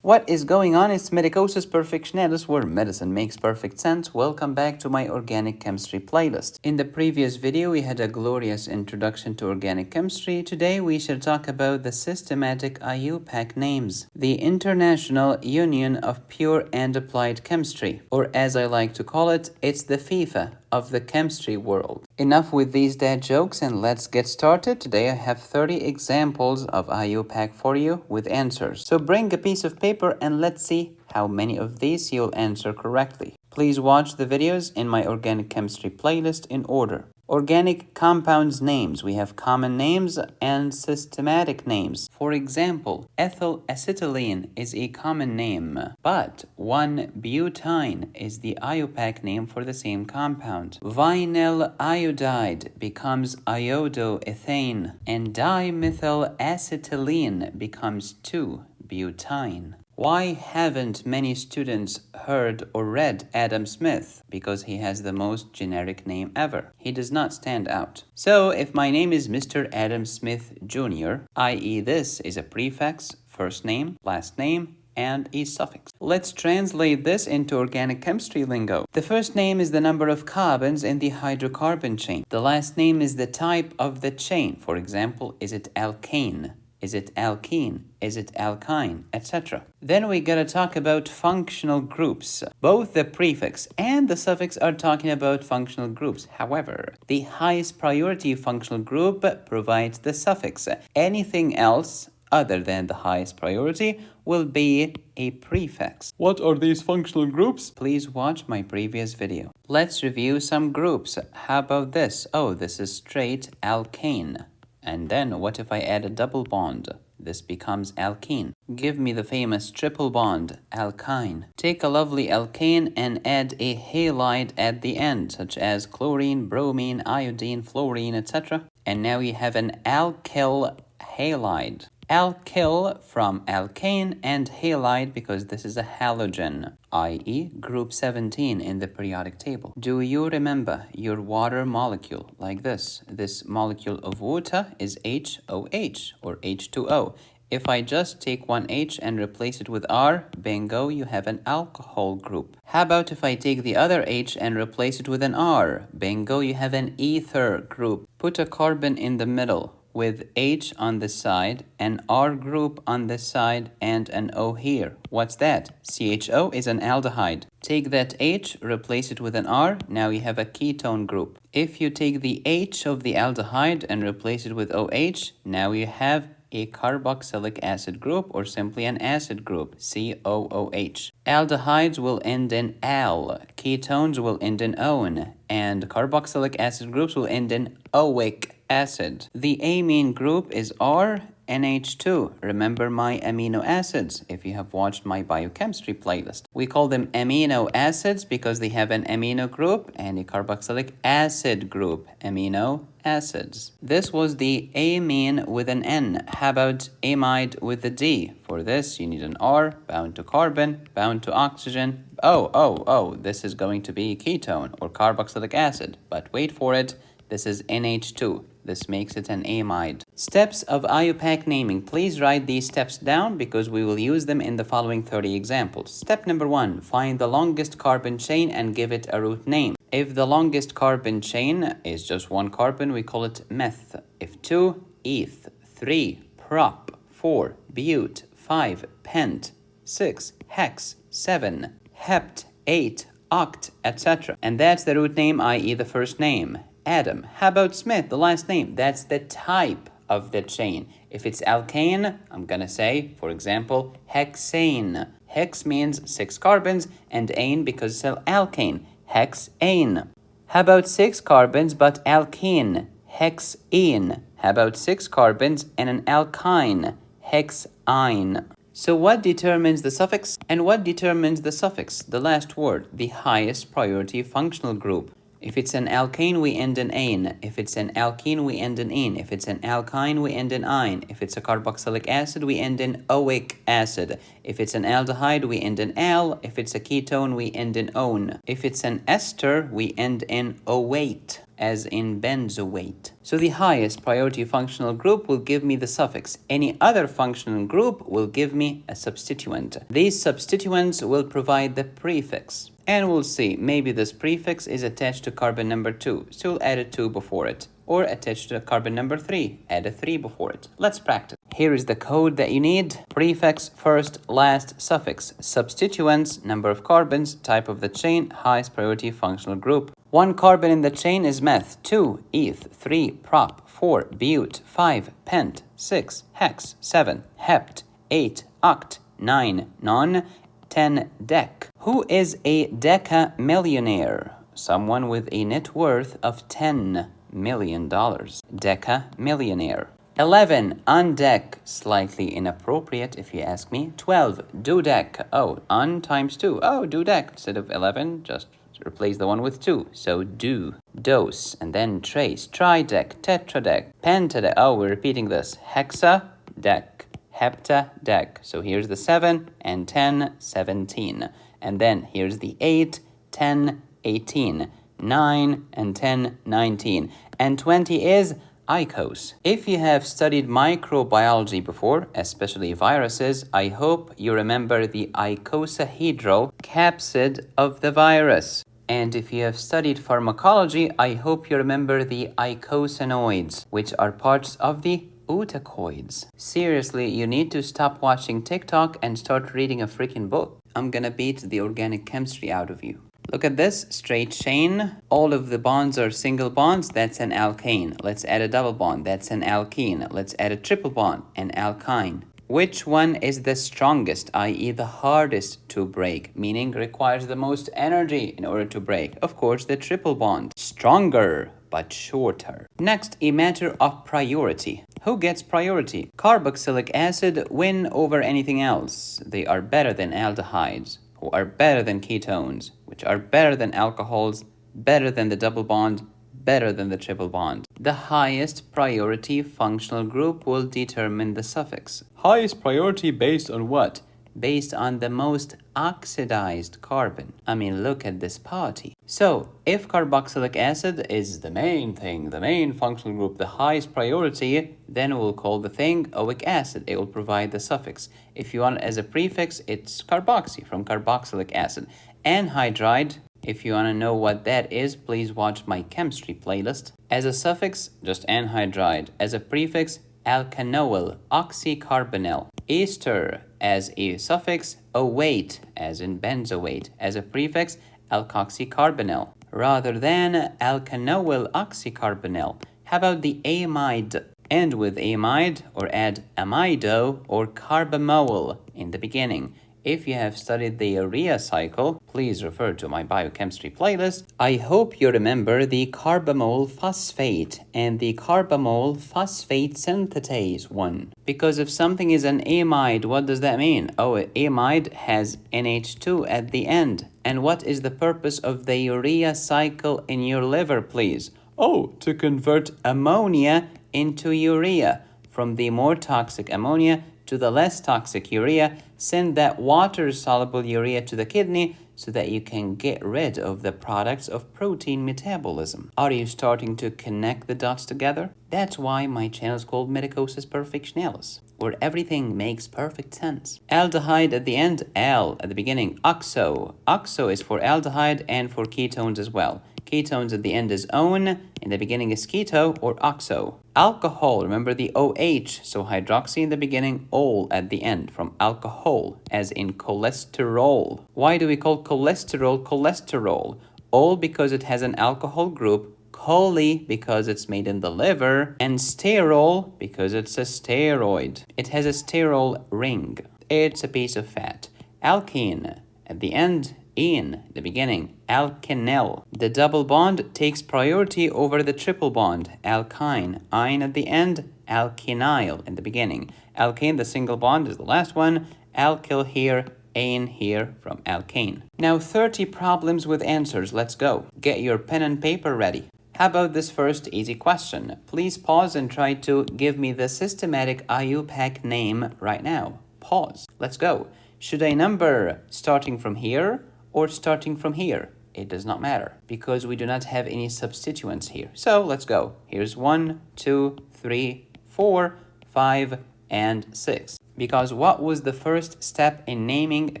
What is going on? It's Medicosis Perfectionalis, where medicine makes perfect sense. Welcome back to my organic chemistry playlist. In the previous video, we had a glorious introduction to organic chemistry. Today, we shall talk about the systematic IUPAC names, the International Union of Pure and Applied Chemistry, or as I like to call it, it's the FIFA of the chemistry world. Enough with these dad jokes and let's get started. Today I have 30 examples of IUPAC for you with answers. So bring a piece of paper and let's see how many of these you'll answer correctly. Please watch the videos in my organic chemistry playlist in order. Organic compounds names. We have common names and systematic names. For example, ethyl acetylene is a common name, but 1-butene is the IUPAC name for the same compound. Vinyl iodide becomes iodoethane, and dimethyl acetylene becomes 2-butene. Why haven't many students heard or read Adam Smith? Because he has the most generic name ever. He does not stand out. So if my name is Mr. Adam Smith Jr., i.e. this is a prefix, first name, last name, and a suffix. Let's translate this into organic chemistry lingo. The first name is the number of carbons in the hydrocarbon chain. The last name is the type of the chain. For example, is it alkane? Is it alkene? Is it alkyne? Etc. Then we gotta talk about functional groups. Both the prefix and the suffix are talking about functional groups. However, the highest priority functional group provides the suffix. Anything else other than the highest priority will be a prefix. What are these functional groups? Please watch my previous video. Let's review some groups. How about this? Oh, this is straight alkane. And then what if I add a double bond? This becomes alkene. Give me the famous triple bond, alkyne. Take a lovely alkane and add a halide at the end, such as chlorine, bromine, iodine, fluorine, etc. And now you have an alkyl halide. Alkyl from alkane and halide because this is a halogen, i.e. group 17 in the periodic table. Do you remember your water molecule like this? This molecule of water is HOH or H2O. If I just take one H and replace it with R, bingo, you have an alcohol group. How about if I take the other H and replace it with an R? Bingo, you have an ether group. Put a carbon in the middle with H on the side, an R group on the side, and an O here. What's that? CHO is an aldehyde. Take that H, replace it with an R, now you have a ketone group. If you take the H of the aldehyde and replace it with OH, now you have a carboxylic acid group or simply an acid group, COOH. Aldehydes will end in al, ketones will end in one, and carboxylic acid groups will end in oic acid. The amine group is R, NH2. Remember my amino acids if you have watched my biochemistry playlist. We call them amino acids because they have an amino group and a carboxylic acid group, amino acids. This was the amine with an N. How about amide with the D? For this, you need an R, bound to carbon, bound to oxygen. Oh, this is going to be ketone or carboxylic acid. But wait for it, this is NH2. This makes it an amide. Steps of IUPAC naming. Please write these steps down because we will use them in the following 30 examples. Step number 1. Find the longest carbon chain and give it a root name. If the longest carbon chain is just one carbon, we call it meth. If 2, eth. 3, prop. 4, bute. 5, pent. 6, hex. 7, hept. 8, oct, etc. And that's the root name, i.e. the first name. Adam. How about Smith, the last name? That's the type of the chain. If it's alkane, I'm gonna say, for example, hexane. Hex means 6 carbons, and ane because it's alkane. Hexane. How about 6 carbons but alkene? Hexene. How about 6 carbons and an alkyne? Hexine. So what determines the suffix? And what determines the suffix, the last word, the highest priority functional group? If it's an alkane, we end in ane. If it's an alkene, we end in ene. If it's an alkyne, we end in ine. If it's a carboxylic acid, we end in oic acid. If it's an aldehyde, we end in al. If it's a ketone, we end in one. If it's an ester, we end in oate, as in benzoate. So the highest priority functional group will give me the suffix. Any other functional group will give me a substituent. These substituents will provide the prefix. And we'll see, maybe this prefix is attached to carbon number 2, so we'll add a 2 before it. Or attached to carbon number 3, add a 3 before it. Let's practice. Here is the code that you need. Prefix, first, last, suffix. Substituents, number of carbons, type of the chain, highest priority functional group. 1 carbon in the chain is meth, 2 eth, 3 prop, 4 bute, 5 pent, 6 hex, 7 hept, 8 oct, 9 non, 10 dec. Who is a deca-millionaire? Someone with a net worth of $10 million. Deca-millionaire. 11 undec, slightly inappropriate if you ask me. 12 dudec. Oh, un times 2. Oh, dudec. Instead of 11, just replace the one with 2. So do, dose, and then trace. Tridec, tetradec, pentadec. Oh, we're repeating this. Hexadec, heptadec. So here's the 7 and 10, 17. And then here's the 8, 10, 18. 9 and 10, 19. And 20 is IUPAC. If you have studied microbiology before, especially viruses, I hope you remember the icosahedral capsid of the virus. And if you have studied pharmacology, I hope you remember the icosanoids, which are parts of the eutacioids. Seriously, you need to stop watching TikTok and start reading a freaking book. I'm gonna beat the organic chemistry out of you. Look at this straight chain. All of the bonds are single bonds. That's an alkane. Let's add a double bond. That's an alkene. Let's add a triple bond, an alkyne. Which one is the strongest, i.e. the hardest to break, meaning requires the most energy in order to break? Of course, the triple bond. Stronger, but shorter. Next, a matter of priority. Who gets priority? Carboxylic acid win over anything else. They are better than aldehydes, who are better than ketones, which are better than alcohols, better than the double bond, better than the triple bond. The highest priority functional group will determine the suffix. Highest priority based on what? Based on the most oxidized carbon. I mean, look at this party. So, if carboxylic acid is the main thing, the main functional group, the highest priority, then we'll call the thing oic acid. It will provide the suffix. If you want it as a prefix, it's carboxy from carboxylic acid. Anhydride, if you want to know what that is, please watch my chemistry playlist. As a suffix, just anhydride. As a prefix, alkanoyl, oxycarbonyl. Ester, as a suffix, oate, as in benzoate. As a prefix, alkoxycarbonyl, rather than alkanoyl oxycarbonyl. How about the amide? End with amide or add amido or carbamol in the beginning. If you have studied the urea cycle, please refer to my biochemistry playlist. I hope you remember the carbamol phosphate and the carbamol phosphate synthetase one. Because if something is an amide, what does that mean? Oh, amide has NH2 at the end. And what is the purpose of the urea cycle in your liver, please? Oh, to convert ammonia into urea. From the more toxic ammonia to the less toxic urea, send that water-soluble urea to the kidney so that you can get rid of the products of protein metabolism. Are you starting to connect the dots together? That's why my channel is called Medicosis Perfectionalis, where everything makes perfect sense. Aldehyde at the end, al at the beginning, oxo. Oxo is for aldehyde and for ketones as well. Ketones at the end is one, in the beginning is keto or oxo. Alcohol, remember the OH, so hydroxy in the beginning, ol at the end, from alcohol, as in cholesterol. Why do we call cholesterol cholesterol? Ol because it has an alcohol group, chole because it's made in the liver, and sterol because it's a steroid. It has a sterol ring. It's a piece of fat. Alkene at the end, in the beginning, alkenel. The double bond takes priority over the triple bond, alkyne. Ine at the end, alkenyl in the beginning. Alkane, the single bond, is the last one. Alkyl here, ane here from alkane. Now 30 problems with answers. Let's go. Get your pen and paper ready. How about this first easy question? Please pause and try to give me the systematic IUPAC name right now. Pause. Let's go. Should I number starting from here or starting from here? It does not matter because we do not have any substituents here. So let's go. Here's 1, 2, 3, 4, 5, and 6. Because what was the first step in naming a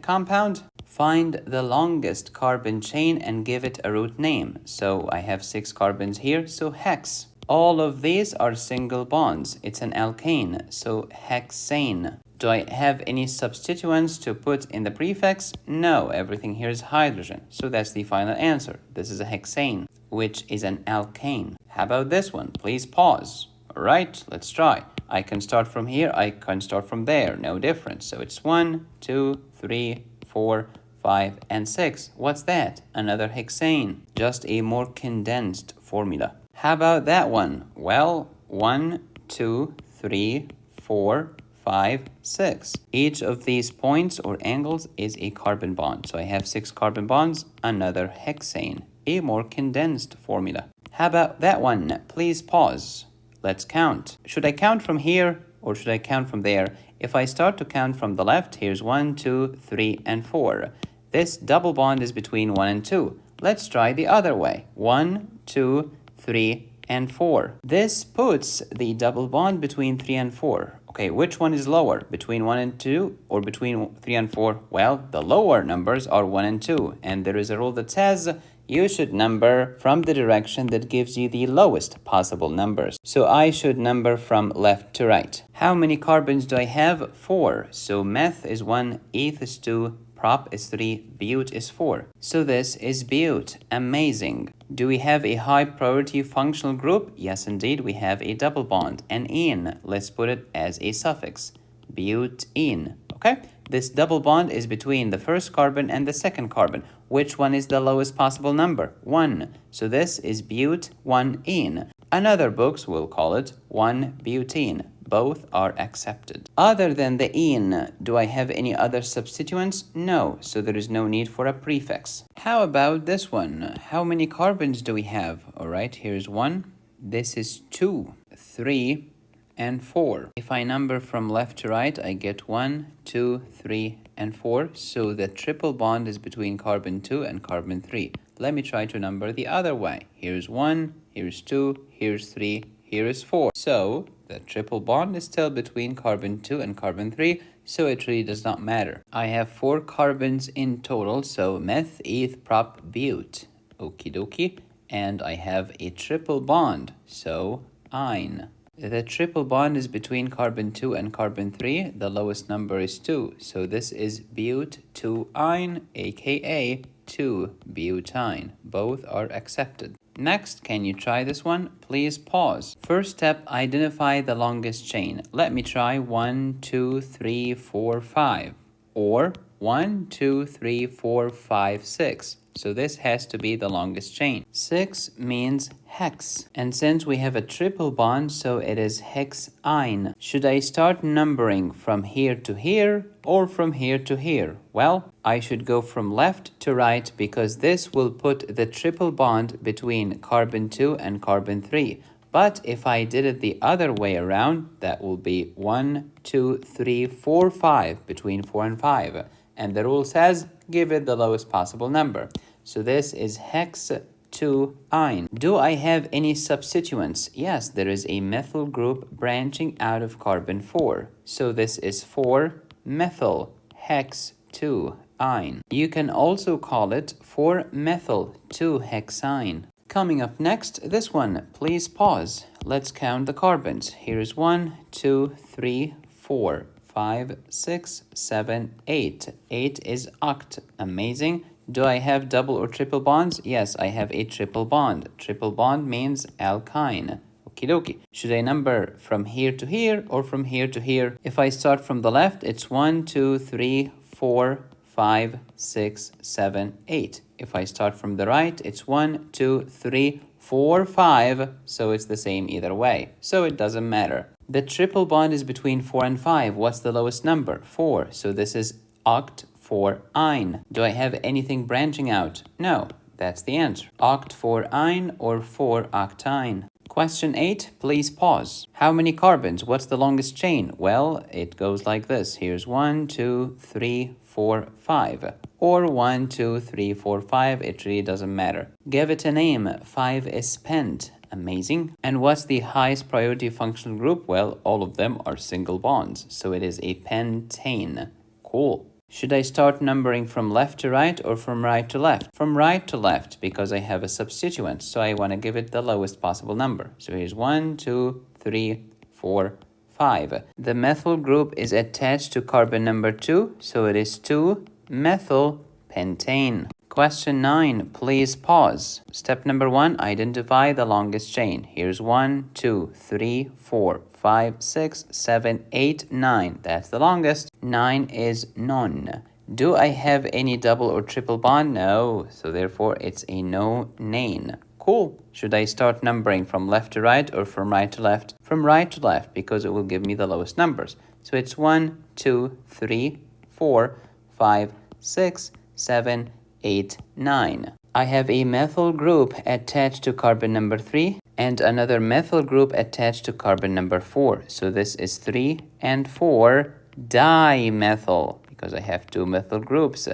compound? Find the longest carbon chain and give it a root name. So I have 6 carbons here, so hex. All of these are single bonds. It's an alkane, so hexane. Do I have any substituents to put in the prefix? No, everything here is hydrogen. So that's the final answer. This is a hexane, which is an alkane. How about this one? Please pause. All right, let's try. I can start from here, I can start from there, no difference. So it's 1, 2, 3, 4, 5, and 6. What's that? Another hexane, just a more condensed formula. How about that one? Well, 1, 2, 3, 4, 5, 6. Each of these points or angles is a carbon bond. So I have 6 carbon bonds, another hexane, a more condensed formula. How about that one? Please pause. Let's count. Should I count from here or should I count from there? If I start to count from the left, here's 1, 2, 3, and 4. This double bond is between 1 and 2. Let's try the other way. 1, 2, 3, and 4. This puts the double bond between 3 and 4. Okay, which one is lower? Between 1 and 2 or between 3 and 4? Well, the lower numbers are 1 and 2. And there is a rule that says you should number from the direction that gives you the lowest possible numbers. So I should number from left to right. How many carbons do I have? 4. So meth is 1, eth is 2, prop is 3, bute is 4. So this is bute. Amazing. Do we have a high priority functional group? Yes, indeed, we have a double bond, an ene. Let's put it as a suffix, butene. Okay, this double bond is between the first carbon and the second carbon. Which one is the lowest possible number? 1. So this is but1ene. Another books will call it 1-butene. Both are accepted. Other than the ene, do I have any other substituents? No, so there is no need for a prefix. How about this one? How many carbons do we have? All right, here's 1. This is 2, 3, and 4. If I number from left to right, I get 1, 2, 3, and 4. So the triple bond is between carbon 2 and carbon 3. Let me try to number the other way. Here's 1, here's 2, here's 3, here is 4. So the triple bond is still between carbon 2 and carbon 3, so it really does not matter. I have 4 carbons in total, so meth, eth, prop, bute. Okie dokie. And I have a triple bond, so ine. The triple bond is between carbon 2 and carbon 3. The lowest number is 2. So this is but2ine, aka 2-butine. Both are accepted. Next, can you try this one? Please pause. First step, identify the longest chain. Let me try 1, 2, 3, 4, 5. Or 1, 2, 3, 4, 5, 6. So this has to be the longest chain. 6 means hex. And since we have a triple bond, so it is hexine. Should I start numbering from here to here or from here to here? Well, I should go from left to right because this will put the triple bond between carbon 2 and carbon 3. But if I did it the other way around, that will be 1, 2, 3, 4, 5, between 4 and 5. And the rule says, give it the lowest possible number. So this is hex2ine. Do I have any substituents? Yes, there is a methyl group branching out of carbon 4. So this is 4-methyl hex2ine. You can also call it 4-methyl-2-hexine. Coming up next, this one. Please pause. Let's count the carbons. Here's 1, 2, 3, 4, 5, 6, 7, 8. 8 is oct. Amazing. Do I have double or triple bonds? Yes, I have a triple bond. Triple bond means alkyne. Okie dokie. Should I number from here to here or from here to here? If I start from the left, it's 1, 2, 3, 4, 5, 6, 7, 8. If I start from the right, it's 1, 2, 3, 4, 5. So it's the same either way. So it doesn't matter. The triple bond is between 4 and 5. What's the lowest number? 4. So this is oct 4-ine. Do I have anything branching out? No. That's the answer. Oct-4-ine or 4-octine. Question 8, please pause. How many carbons? What's the longest chain? Well, it goes like this. Here's 1, 2, 3, 4, 5. Or 1, 2, 3, 4, 5. It really doesn't matter. Give it a name. 5 is pent. Amazing. And what's the highest priority functional group? Well, all of them are single bonds. So it is a pentane. Cool. Should I start numbering from left to right or from right to left? From right to left, because I have a substituent, so I want to give it the lowest possible number. So here's 1, 2, 3, 4, 5. The methyl group is attached to carbon number 2, so it is 2-methylpentane. Question 9, please pause. Step number 1, identify the longest chain. Here's 1, 2, 3, 4, 5, 6, 7, 8, 9. That's the longest. 9 is non. Do I have any double or triple bond? No. So therefore, it's a no-nane. Cool. Should I start numbering from left to right or from right to left? From right to left, because it will give me the lowest numbers. So it's 1, 2, 3, 4, 5, 6, 7, 8, 9. I have a methyl group attached to carbon number 3 and another methyl group attached to carbon number 4. So this is 3 and 4 dimethyl, because I have two methyl groups.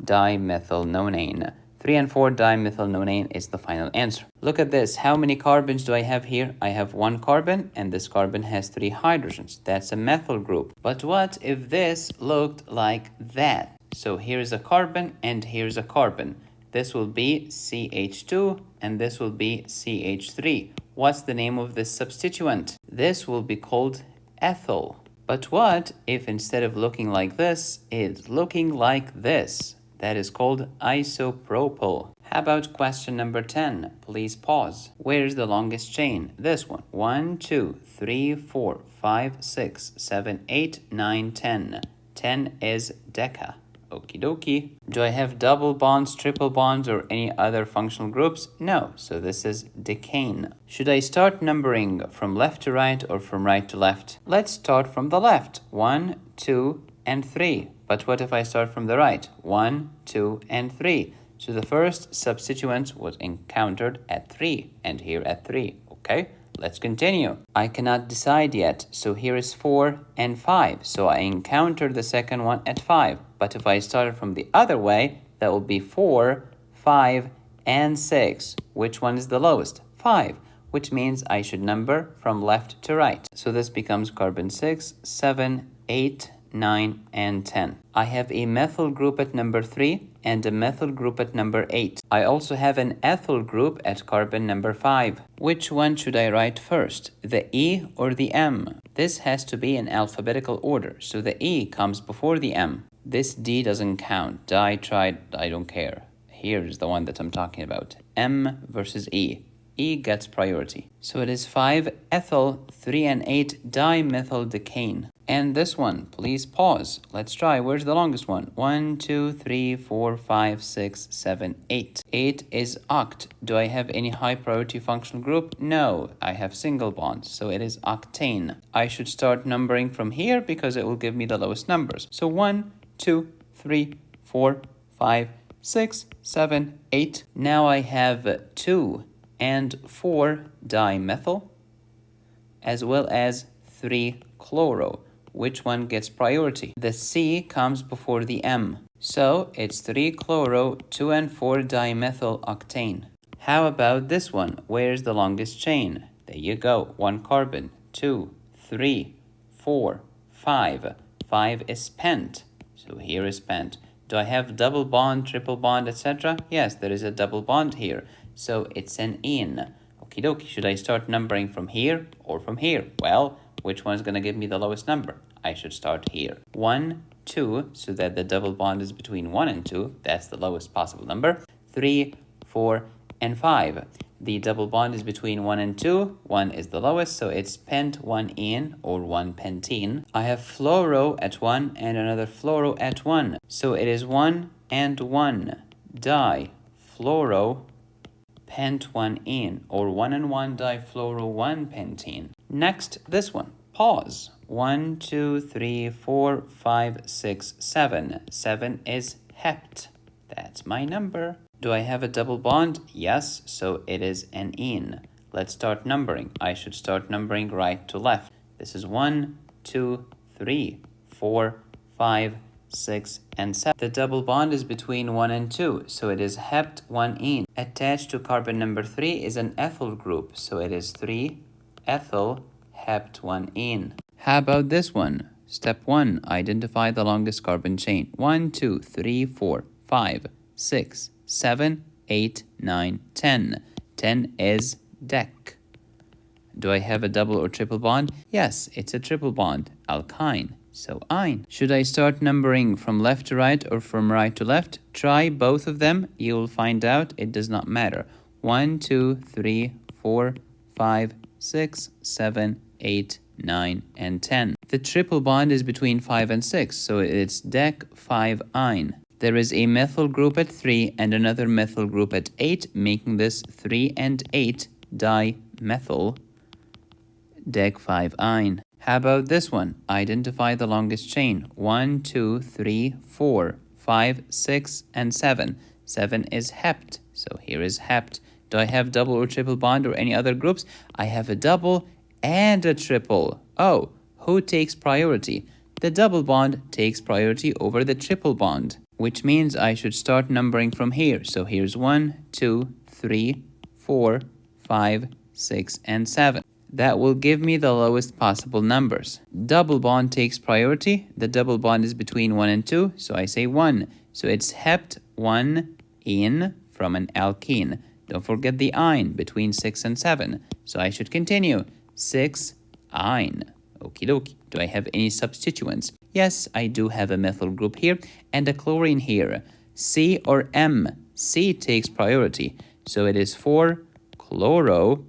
Dimethylnonane. 3 and 4 dimethylnonane is the final answer. Look at this. How many carbons do I have here? I have 1 carbon, and this carbon has 3 hydrogens. That's a methyl group. But what if this looked like that? So here's a carbon and here's a carbon. This will be CH2 and this will be CH3. What's the name of this substituent? This will be called ethyl. But what if instead of looking like this, it's looking like this? That is called isopropyl. How about question number 10? Please pause. Where's the longest chain? This one. 1, 2, 3, 4, 5, 6, 7, 8, 9, 10. 10 is deca. Okie dokie. Do I have double bonds, triple bonds, or any other functional groups? No, so this is decane. Should I start numbering from left to right or from right to left? Let's start from the left. 1, 2, and 3. But what if I start from the right? 1, 2, and 3. So the first substituent was encountered at 3 and here at 3. Okay, let's continue. I cannot decide yet. So here is 4 and 5. So I encountered the second one at 5. But if I started from the other way, that will be 4, 5, and 6. Which one is the lowest? 5, which means I should number from left to right. So this becomes carbon 6, 7, 8, 9, and 10. I have a methyl group at number 3 and a methyl group at number 8. I also have an ethyl group at carbon number 5. Which one should I write first, the E or the M? This has to be in alphabetical order, so the E comes before the M. This D doesn't count. I don't care. Here's the one that I'm talking about. M versus E. E gets priority. So it is 5-ethyl, 3 and 8 dimethyldecaine. And this one, please pause. Let's try. Where's the longest one? 1, 2, 3, 4, 5, 6, 7, 8. 8 is oct. Do I have any high priority functional group? No, I have single bonds. So it is octane. I should start numbering from here because it will give me the lowest numbers. So 1, 2, 3, 4, 5, 6, 7, 8. Now I have 2 and 4 dimethyl as well as 3 chloro. Which one gets priority? The C comes before the M. So it's 3 chloro, 2 and 4 dimethyl octane. How about this one? Where's the longest chain? There you go. 1 carbon, 2, 3, 4, 5. 5 is pent. So here is pent. Do I have double bond, triple bond, etc.? Yes, there is a double bond here. So it's an ene. Okie dokie. Should I start numbering from here or from here? Well, which one's going to give me the lowest number? I should start here. 1, 2, so that the double bond is between 1 and 2. That's the lowest possible number. 3, 4, and 5. The double bond is between 1 and 2. 1 is the lowest, so it's pent 1-ene or 1-pentene. I have fluoro at 1 and another fluoro at 1. So it is 1 and 1. Difluoro pent 1-ene or 1 and 1 difluoro 1-pentene. Next, this one. Pause. 1, 2, 3, 4, 5, 6, 7. 7 is hept. That's my number. Do I have a double bond? Yes, so it is an ene. Let's start numbering. I should start numbering right to left. This is 1, 2, 3, 4, 5, 6, and 7. The double bond is between 1 and 2, so it is hept 1 ene. Attached to carbon number 3 is an ethyl group, so it is 3 ethyl hept 1 ene. How about this one? Step 1, identify the longest carbon chain. 1, 2, 3, 4, 5, 6, 7, 8, 9, 10. 10 is dec. Do I have a double or triple bond? Yes, it's a triple bond, alkyne, so ine. Should I start numbering from left to right or from right to left? Try both of them. You will find out it does not matter. 1, 2, 3, 4, 5, 6, 7, 8, 9, and 10. The triple bond is between 5 and 6, so it's dec 5 ine. There is a methyl group at 3 and another methyl group at 8, making this 3 and 8 dimethyl dec 5 ine. How about this one? Identify the longest chain. 1, 2, 3, 4, 5, 6, and 7. 7 is hept, so here is hept. Do I have double or triple bond or any other groups? I have a double and a triple. Oh, who takes priority? The double bond takes priority over the triple bond, which means I should start numbering from here. So here's 1, 2, 3, 4, 5, 6, and 7. That will give me the lowest possible numbers. Double bond takes priority. The double bond is between 1 and 2, so I say 1. So it's hept 1 ene from an alkene. Don't forget the ine between 6 and 7. So I should continue. 6 ine. Okie dokie. Do I have any substituents? Yes, I do have a methyl group here and a chlorine here. C or M? C takes priority. So it is 4 chloro,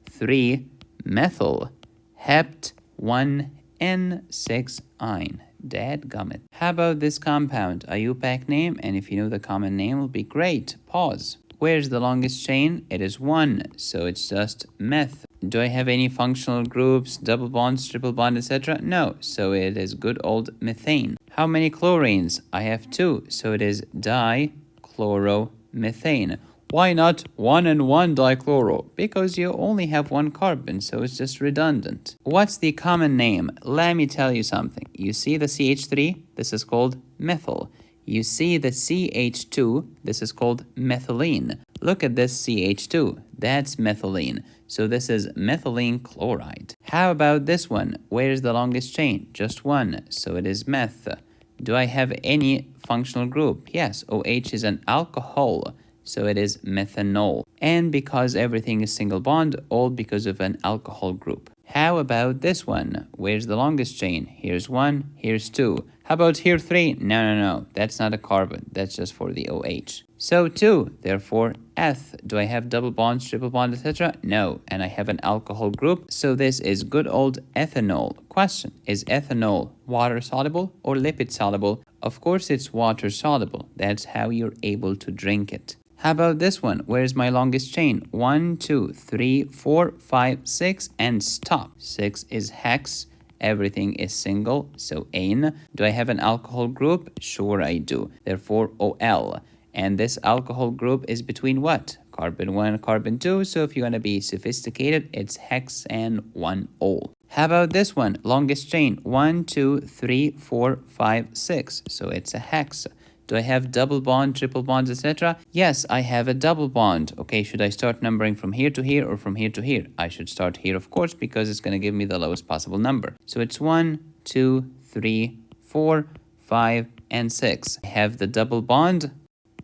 3 methyl, hept 1 N6 ine. Dadgummit. How about this compound? IUPAC name, and if you know the common name will be great. Pause. Where's the longest chain? It is 1, so it's just meth. Do I have any functional groups, double bonds, triple bond, etc.? No, so it is good old methane. How many chlorines? I have 2, so it is dichloromethane. Why not 1 and 1 dichloro? Because you only have 1 carbon, so it's just redundant. What's the common name? Let me tell you something. You see the CH3? This is called methyl. You see the CH2, this is called methylene. Look at this CH2, that's methylene. So this is methylene chloride. How about this one? Where is the longest chain? Just 1, so it is meth. Do I have any functional group? Yes, OH is an alcohol, so it is methanol. And because everything is single bond, all because of an alcohol group. How about this one? Where's the longest chain? Here's 1, here's 2. How about here 3? No, that's not a carbon. That's just for the OH. So 2, therefore eth. Do I have double bonds, triple bond, etc.? No, and I have an alcohol group. So this is good old ethanol. Question, is ethanol water soluble or lipid soluble? Of course it's water soluble. That's how you're able to drink it. How about this one? Where's my longest chain? 1, 2, 3, 4, 5, 6, and stop. 6 is hex. Everything is single, so ane. Do I have an alcohol group? Sure I do. Therefore, OL. And this alcohol group is between what? Carbon 1, carbon 2. So if you want to be sophisticated, it's hex and 1-ol. How about this one? Longest chain. 1, 2, 3, 4, 5, 6. So it's a hex. Do I have double bond, triple bonds, etc.? Yes, I have a double bond. Okay, should I start numbering from here to here or from here to here? I should start here, of course, because it's going to give me the lowest possible number. So it's 1, 2, 3, 4, 5, and 6. I have the double bond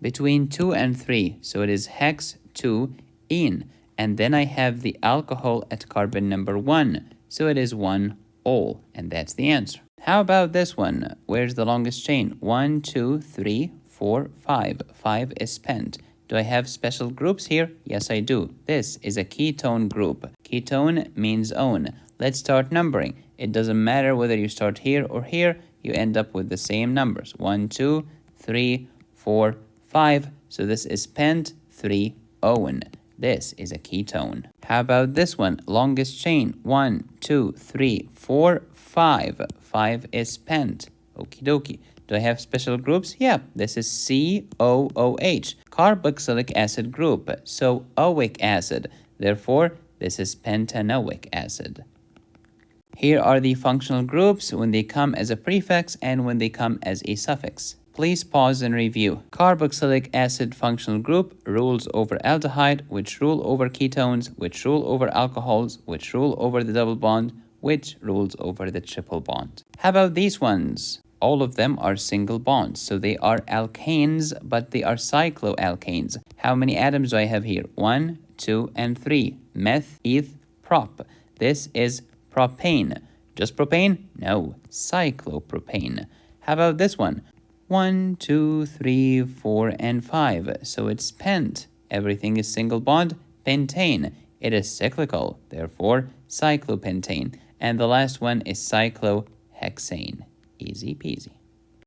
between 2 and 3. So it is hex 2 ene. And then I have the alcohol at carbon number 1. So it is 1-ol. And that's the answer. How about this one? Where's the longest chain? 1, 2, 3, 4, 5. 5 is spent. Do I have special groups here? Yes, I do. This is a ketone group. Ketone means own. Let's start numbering. It doesn't matter whether you start here or here. You end up with the same numbers. 1, 2, 3, 4, 5. So this is spent 3 own. This is a ketone. How about this one? Longest chain. 1, 2, 3, 4, 5. 5 is pent. Okie dokie. Do I have special groups? Yeah, this is COOH, carboxylic acid group. So oic acid. Therefore, this is pentanoic acid. Here are the functional groups when they come as a prefix and when they come as a suffix. Please pause and review. Carboxylic acid functional group rules over aldehyde, which rule over ketones, which rule over alcohols, which rule over the double bond, which rules over the triple bond. How about these ones? All of them are single bonds, so they are alkanes, but they are cycloalkanes. How many atoms do I have here? 1, 2, and 3. Meth, eth, prop. This is propane. Just propane? No, cyclopropane. How about this one? 1, 2, 3, 4, and 5. So it's pent. Everything is single bond. Pentane. It is cyclical. Therefore, cyclopentane. And the last one is cyclohexane. Easy peasy.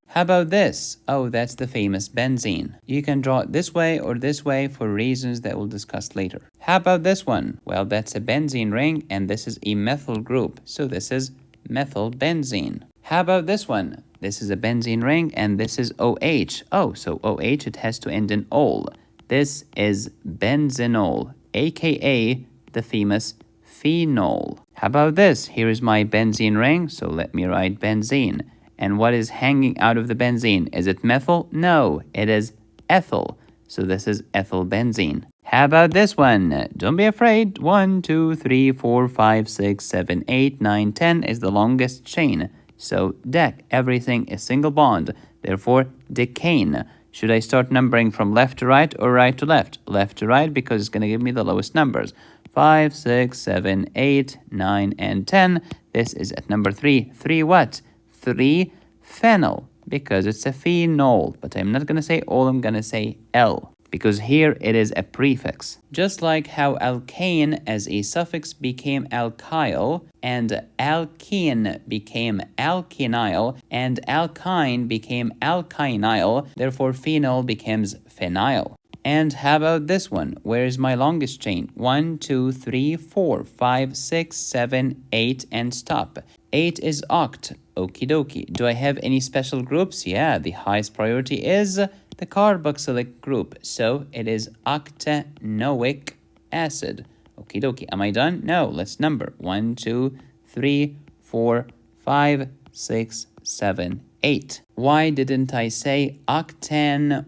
How about this? Oh, that's the famous benzene. You can draw it this way or this way for reasons that we'll discuss later. How about this one? Well, that's a benzene ring and this is a methyl group. So this is methylbenzene. How about this one? This is a benzene ring and this is OH. Oh, so OH, it has to end in ol. This is benzenol, aka the famous phenol. How about this? Here is my benzene ring, so let me write benzene. And what is hanging out of the benzene? Is it methyl? No, it is ethyl. So this is ethylbenzene. How about this one? Don't be afraid. 1, 2, 3, 4, 5, 6, 7, 8, 9, 10 is the longest chain. So dec, everything is single bond. Therefore, decane. Should I start numbering from left to right or right to left? Left to right because it's going to give me the lowest numbers. 5, 6, 7, 8, 9, and 10. This is at number 3. 3 what? 3 phenyl, because it's a phenol. But I'm not going to say all, I'm going to say L, because here it is a prefix. Just like how alkane as a suffix became alkyl, and alkene became alkenyl, and alkyne became alkynyl, therefore phenol becomes phenyl. And how about this one? Where is my longest chain? 1, 2, 3, 4, 5, 6, 7, 8, and stop. 8 is oct. Okie dokie. Do I have any special groups? Yeah, the highest priority is the carboxylic group. So it is octanoic acid. Okie dokie. Am I done? No, let's number. 1, 2, 3, 4, 5, 6, 7, 8. Why didn't I say octanoic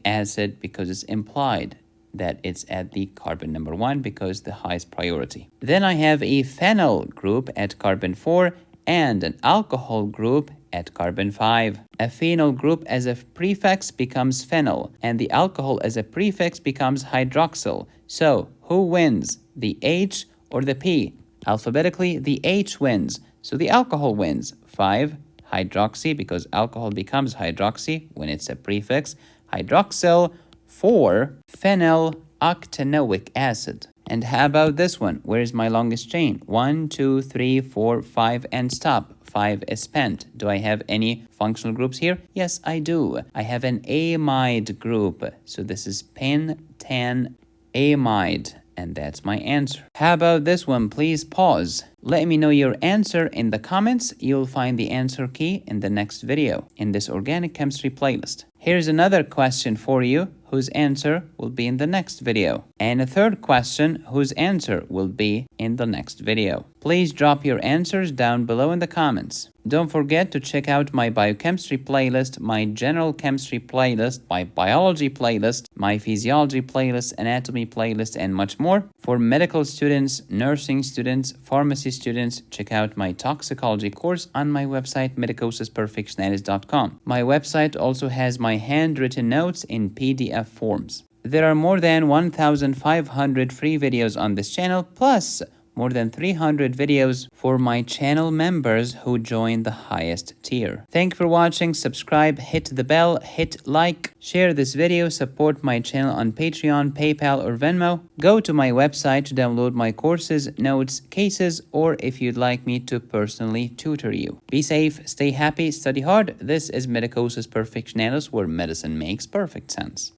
acid? Because it's implied that it's at the carbon number 1 because the highest priority. Then I have a phenyl group at carbon 4 and an alcohol group at carbon 5. A phenol group as a prefix becomes phenyl, and the alcohol as a prefix becomes hydroxyl. So, who wins, the H or the P? Alphabetically, the H wins, so the alcohol wins. 5, hydroxy, because alcohol becomes hydroxy when it's a prefix. Hydroxyl. 4, phenyl octanoic acid. And how about this one? Where is my longest chain? 1, 2, 3, 4, 5, and stop. 5 is spent. Do I have any functional groups here? Yes, I do. I have an amide group. So this is pentanamide. And that's my answer. How about this one? Please pause. Let me know your answer in the comments. You'll find the answer key in the next video in this organic chemistry playlist. Here's another question for you, whose answer will be in the next video. And a third question, whose answer will be in the next video. Please drop your answers down below in the comments. Don't forget to check out my biochemistry playlist, my general chemistry playlist, my biology playlist, my physiology playlist, anatomy playlist, and much more. For medical students, nursing students, pharmacy students, check out my toxicology course on my website, medicosisperfectionalis.com. My website also has my handwritten notes in PDF forms. There are more than 1,500 free videos on this channel, plus more than 300 videos for my channel members who join the highest tier. Thank you for watching. Subscribe, hit the bell, hit like, share this video, support my channel on Patreon, PayPal, or Venmo. Go to my website to download my courses, notes, cases, or if you'd like me to personally tutor you. Be safe, stay happy, study hard. This is Medicosis Perfectionalis, where medicine makes perfect sense.